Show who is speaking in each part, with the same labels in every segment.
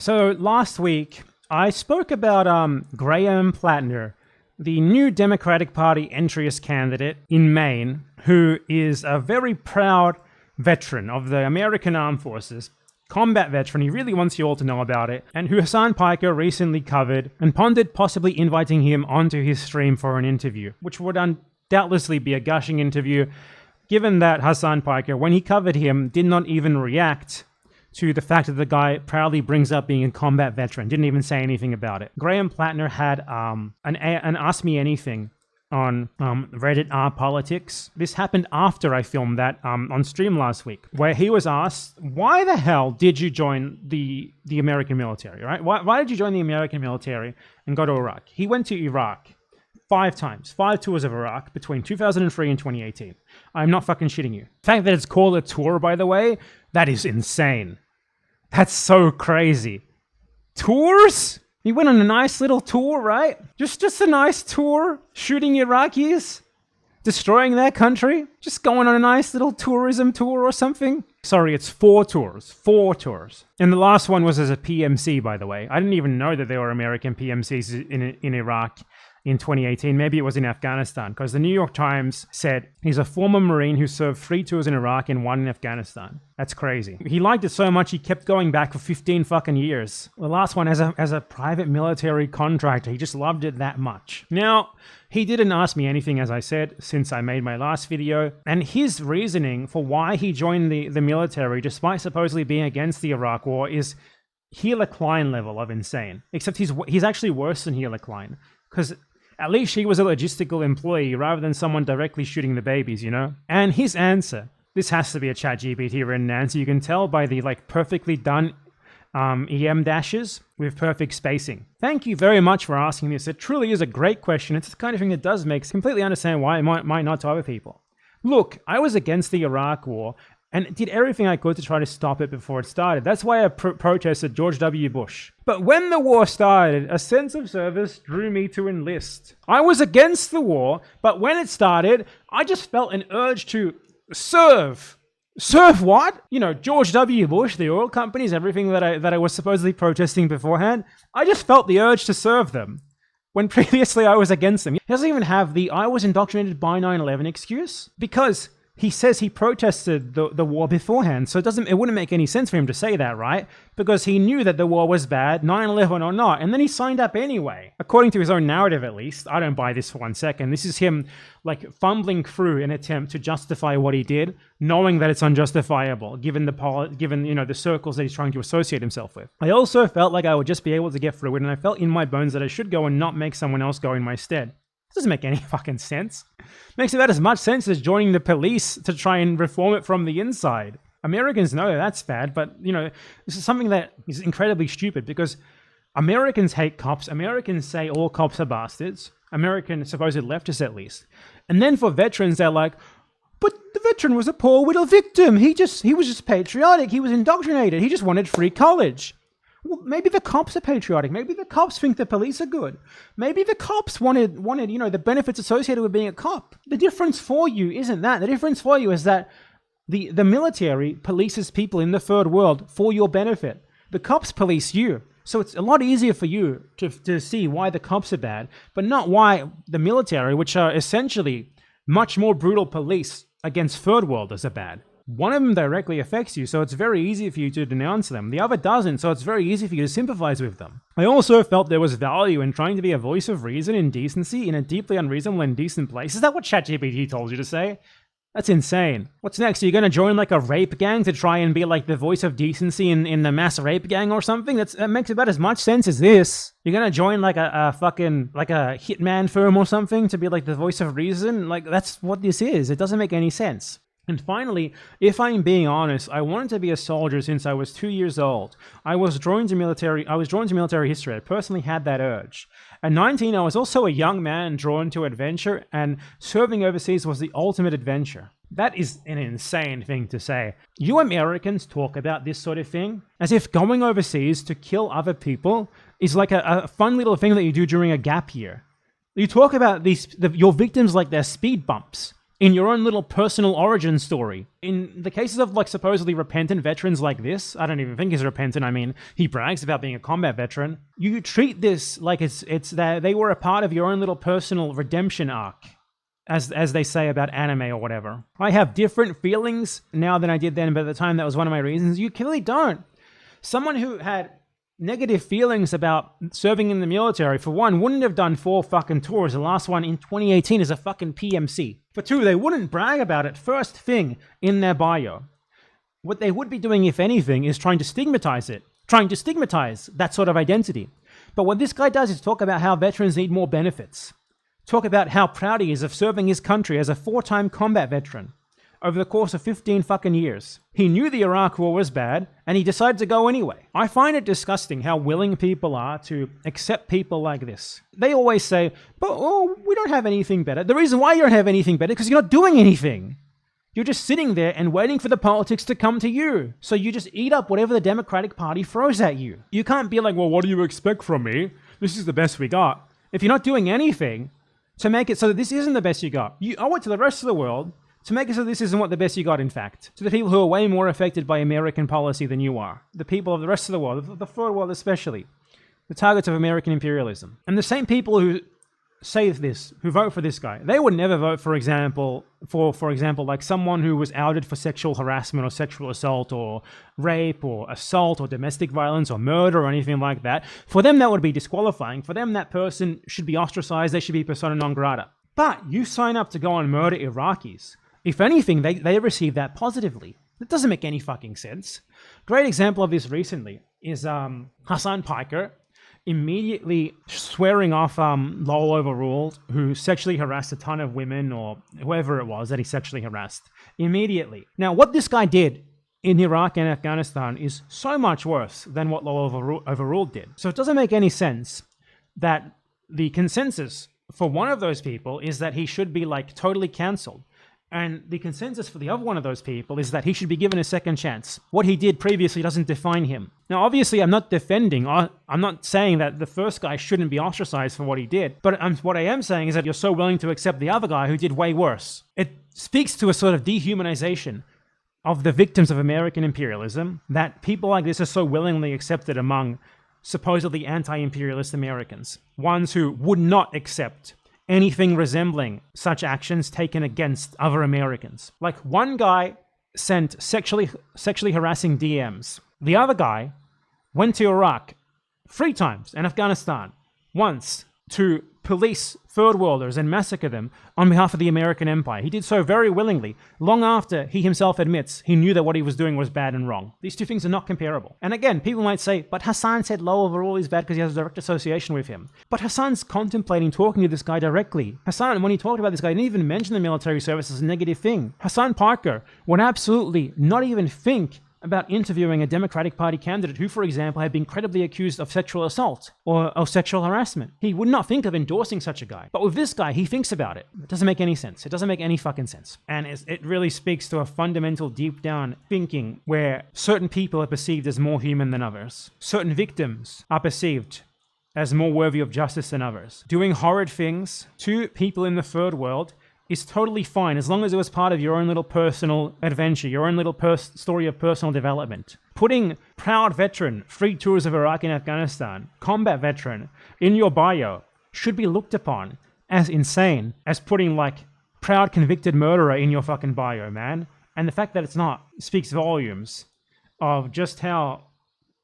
Speaker 1: So last week, I spoke about Graham Platner, the new Democratic Party entryist candidate in Maine, who is a very proud veteran of the American Armed Forces, combat veteran. He really wants you all to know about it, and who Hassan Piker recently covered and pondered possibly inviting him onto his stream for an interview, which would undoubtedly be a gushing interview, given that Hassan Piker, when he covered him, did not even react to the fact that the guy proudly brings up being a combat veteran, didn't even say anything about it. Graham Platner had an Ask Me Anything on Reddit Politics. This happened after I filmed that on stream last week, where he was asked, why the hell did you join the American military, right? Why did you join the American military and go to Iraq? He went to Iraq 5 times, 5 tours of Iraq between 2003 and 2018. I'm not fucking shitting you. The fact that it's called a tour, by the way, that is insane. That's so crazy. Tours? He went on a nice little tour, right? Just a nice tour, shooting Iraqis, destroying their country, just going on a nice little tourism tour or something. Sorry, it's 4 tours. 4 tours. And the last one was as a PMC, by the way. I didn't even know that there were American PMCs in Iraq in 2018. Maybe it was in Afghanistan, because the New York Times said he's a former Marine who served 3 tours in Iraq and 1 in Afghanistan. That's crazy. He liked it so much he kept going back for 15 fucking years. The last one as a private military contractor. He just loved it that much. Now, he didn't ask me anything, as I said, since I made my last video. And his reasoning for why he joined the military, despite supposedly being against the Iraq war, is Hila Klein level of insane. Except he's actually worse than Hila Klein. Because at least she was a logistical employee rather than someone directly shooting the babies, you know? And his answer, this has to be a ChatGPT written answer. You can tell by the perfectly done EM dashes with perfect spacing. Thank you very much for asking this. It truly is a great question. It's the kind of thing that does make completely understand why it might not to other people. Look, I was against the Iraq war and did everything I could to try to stop it before it started. That's why I protested George W. Bush. But when the war started, a sense of service drew me to enlist. I was against the war, but when it started, I just felt an urge to serve. Serve what? You know, George W. Bush, the oil companies, everything that I was supposedly protesting beforehand. I just felt the urge to serve them, when previously I was against them. He doesn't even have the I was indoctrinated by 9/11 excuse, because he says he protested the war beforehand, so it wouldn't make any sense for him to say that, right? Because he knew that the war was bad, 9/11 or not, and then he signed up anyway. According to his own narrative, at least. I don't buy this for 1 second. This is him, fumbling through an attempt to justify what he did, knowing that it's unjustifiable, given the circles that he's trying to associate himself with. I also felt like I would just be able to get through it, and I felt in my bones that I should go and not make someone else go in my stead. It doesn't make any fucking sense. Makes about as much sense as joining the police to try and reform it from the inside. Americans know that's bad, but, this is something that is incredibly stupid because Americans hate cops. Americans say all cops are bastards. American supposed leftists, at least. And then for veterans, they're like, but the veteran was a poor little victim. He was just patriotic. He was indoctrinated. He just wanted free college. Well, maybe the cops are patriotic. Maybe the cops think the police are good. Maybe the cops wanted, the benefits associated with being a cop. The difference for you isn't that. The difference for you is that the military polices people in the third world for your benefit. The cops police you. So it's a lot easier for you to see why the cops are bad, but not why the military, which are essentially much more brutal police against third worlders, are bad. One of them directly affects you, so it's very easy for you to denounce them. The other doesn't, so it's very easy for you to sympathize with them. I also felt there was value in trying to be a voice of reason and decency in a deeply unreasonable and decent place. Is that what ChatGPT told you to say? That's insane. What's next? Are you going to join a rape gang to try and be the voice of decency in the mass rape gang or something? That makes about as much sense as this. You're going to join a fucking a hitman firm or something to be the voice of reason? That's what this is. It doesn't make any sense. And finally, if I'm being honest, I wanted to be a soldier since I was 2 years old. I was drawn to military history. I personally had that urge. At 19, I was also a young man drawn to adventure, and serving overseas was the ultimate adventure. That is an insane thing to say. You Americans talk about this sort of thing as if going overseas to kill other people is a fun little thing that you do during a gap year. You talk about your victims like they're speed bumps. in your own little personal origin story. In the cases of like supposedly repentant veterans like this, I don't even think he's repentant. I mean, he brags about being a combat veteran. You treat this like it's that they were a part of your own little personal redemption arc, as they say about anime or whatever. I have different feelings now than I did then, but at the time that was one of my reasons. You clearly don't. Someone who had negative feelings about serving in the military, for one, wouldn't have done 4 fucking tours. The last one in 2018 is a fucking PMC. For 2, they wouldn't brag about it first thing in their bio. What they would be doing, if anything, is trying to stigmatize it. Trying to stigmatize that sort of identity. But what this guy does is talk about how veterans need more benefits. Talk about how proud he is of serving his country as a 4-time combat veteran over the course of 15 fucking years. He knew the Iraq War was bad, and he decided to go anyway. I find it disgusting how willing people are to accept people like this. They always say, but we don't have anything better. The reason why you don't have anything better is because you're not doing anything. You're just sitting there and waiting for the politics to come to you. So you just eat up whatever the Democratic Party throws at you. You can't be like, well, what do you expect from me? This is the best we got. If you're not doing anything to make it so that this isn't the best you got, you owe it to the rest of the world to make it so this isn't what the best you got, in fact. To the people who are way more affected by American policy than you are. The people of the rest of the world, the third world especially. The targets of American imperialism. And the same people who say this, who vote for this guy, they would never vote, for example, like someone who was outed for sexual harassment or sexual assault or rape or assault or domestic violence or murder or anything like that. For them, that would be disqualifying. For them, that person should be ostracized. They should be persona non grata. But you sign up to go and murder Iraqis. If anything, they receive that positively. That doesn't make any fucking sense. Great example of this recently is Hassan Piker immediately swearing off Lowell Overruled, who sexually harassed a ton of women or whoever it was that he sexually harassed. Immediately. Now, what this guy did in Iraq and Afghanistan is so much worse than what Lowell Overruled did. So it doesn't make any sense that the consensus for one of those people is that he should be like totally cancelled. And the consensus for the other one of those people is that he should be given a second chance. What he did previously doesn't define him. Now, obviously, I'm not saying that the first guy shouldn't be ostracized for what he did. But what I am saying is that you're so willing to accept the other guy who did way worse. It speaks to a sort of dehumanization of the victims of American imperialism that people like this are so willingly accepted among supposedly anti-imperialist Americans. Ones who would not accept anything resembling such actions taken against other Americans. Like, one guy sent sexually harassing DMs. The other guy went to Iraq 3 times and Afghanistan once to police third worlders and massacre them on behalf of the American empire. He did so very willingly, long after he himself admits he knew that what he was doing was bad and wrong. These two things are not comparable. And again, people might say, but Hassan said Low overall is bad because he has a direct association with him. But Hassan's contemplating talking to this guy directly. Hassan, when he talked about this guy, didn't even mention the military service as a negative thing. Hassan Parker would absolutely not even think about interviewing a Democratic Party candidate who, for example, had been credibly accused of sexual assault or sexual harassment. He would not think of endorsing such a guy. But with this guy, he thinks about it. It doesn't make any sense. It doesn't make any fucking sense. And it really speaks to a fundamental deep down thinking where certain people are perceived as more human than others. Certain victims are perceived as more worthy of justice than others. Doing horrid things to people in the third world is totally fine as long as it was part of your own little personal adventure, your own little story of personal development. Putting proud veteran, 3 tours of Iraq and Afghanistan, combat veteran, in your bio should be looked upon as insane as putting like proud convicted murderer in your fucking bio, man. And the fact that it's not speaks volumes of just how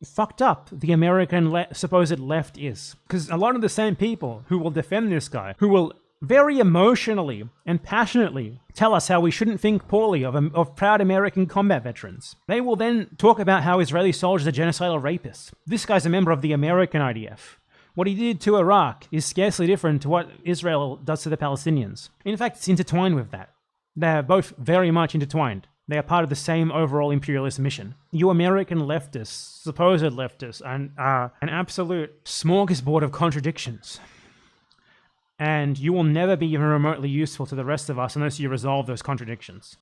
Speaker 1: fucked up the American supposed left is. Because a lot of the same people who will defend this guy, who will very emotionally and passionately tell us how we shouldn't think poorly of proud American combat veterans. They will then talk about how Israeli soldiers are genocidal rapists. This guy's a member of the American IDF. What he did to Iraq is scarcely different to what Israel does to the Palestinians. In fact, it's intertwined with that. They're both very much intertwined. They are part of the same overall imperialist mission. You American leftists, supposed leftists, are an absolute smorgasbord of contradictions. And you will never be even remotely useful to the rest of us unless you resolve those contradictions.